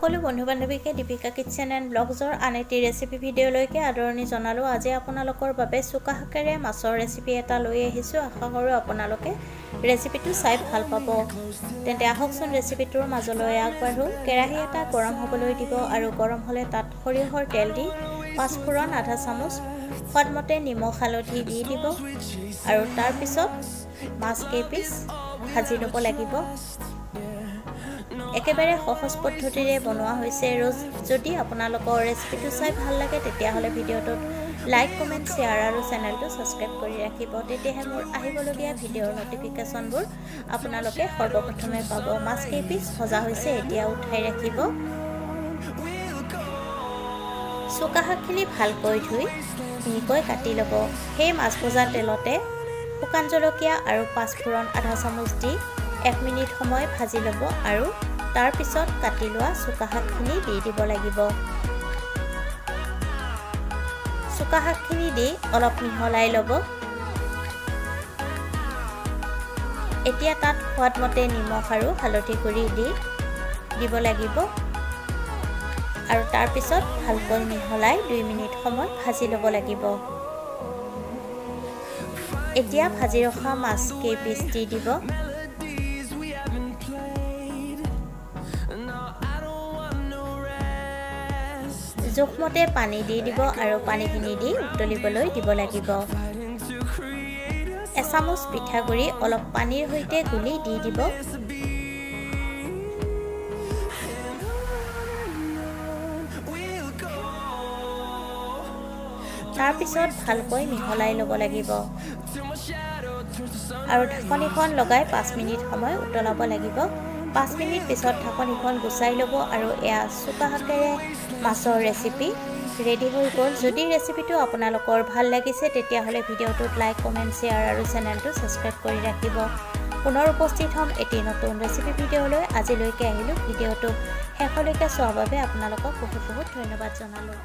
সকলো বন্ধু বান্ধৱীকে Deepika kitchen and ব্লগছৰ আন এটি ৰেচিপি ভিডিঅ'লৈকে আদৰণি জনালোঁ। আজি আপোনালোকৰ বাবে চুকা শাকেৰে মাছৰ ৰেচিপি এটা লৈ আহিছোঁ। আশা কৰোঁ আপোনালোকে ৰেচিপিটো চাই ভাল পাব। তেন্তে আহকচোন ৰেচিপিটোৰ মাজলৈ আগবাঢ়োঁ। কেৰাহী এটা গৰম হ'বলৈ দিব আৰু গৰম হ'লে তাত সৰিয়হৰ তেল দি পাঁচফোৰণ আধা চামুচ, সোৱাদমতে নিমখ হালধি দি দিব আৰু তাৰ পিছত মাছ কেইপিচ ভাজি ল'ব লাগিব। একেবাৰে সহজ পদ্ধতিৰে বনোৱা হৈছে। যদি আপোনালোকৰ ৰেচিপিটো চাই ভাল লাগে তেতিয়াহ'লে ভিডিঅ'টোত লাইক, কমেণ্ট, শ্বেয়াৰ আৰু চেনেলটো ছাবস্ক্ৰাইব কৰি ৰাখিব। তেতিয়াহে মোৰ আহিবলগীয়া ভিডিঅ'ৰ নটিফিকেশ্যনবোৰ আপোনালোকে সৰ্বপ্ৰথমে পাব। মাছ কেইপিচ ভজা হৈছে, এতিয়া উঠাই ৰাখিব। চুকা শাকখিনি ভালকৈ ধুই মিহিকৈ কাটি ল'ব। সেই মাছ ভজা তেলতে শুকান জলকীয়া আৰু পাঁচফোৰণ আধা চামুচ দি 1 মিনিট সময় ভাজি ল'ব আৰু তাৰ পিছত কাটি লোৱা চুকা শাকখিনি দি দিব লাগিব। চুকা শাকখিনি দি অলপ মিহলাই ল'ব। এতিয়া তাত সোৱাদমতে নিমখ আৰু হালধি গুড়ি দি দিব লাগিব আৰু তাৰ পিছত ভালকৈ মিহলাই 2 মিনিট সময় ভাজি ল'ব লাগিব। এতিয়া ভাজি ৰখা মাছ কেইপিচ দি দিব। জোখমতে পানী দি দিব আৰু পানীখিনি দি উতলিবলৈ দিব লাগিব। এচামুচ পিঠাগুড়ি অলপ পানীৰ সৈতে গুলি দি দিব। তাৰ পিছত ভালকৈ মিহলাই ল'ব লাগিব আৰু ঢাকনিখন লগাই 5 মিনিট সময় উতলাব লাগিব। 5 মিনিট পিছত ঢাকনিখন গুচাই ল'ব আৰু এয়া চুকা শাকেৰে মাছৰ ৰেচিপি ৰেডি হৈ গ'ল। যদি ৰেচিপিটো আপোনালোকৰ ভাল লাগিছে তেতিয়াহ'লে ভিডিঅ'টোত লাইক, কমেণ্ট, শ্বেয়াৰ আৰু চেনেলটো ছাবস্ক্ৰাইব কৰি ৰাখিব। পুনৰ উপস্থিত হ'ম এটি নতুন ৰেচিপি ভিডিঅ'লৈ। আজিলৈকে আহিলোঁ। ভিডিঅ'টো শেষলৈকে চোৱাৰ বাবে আপোনালোকক বহুত বহুত ধন্যবাদ জনালোঁ।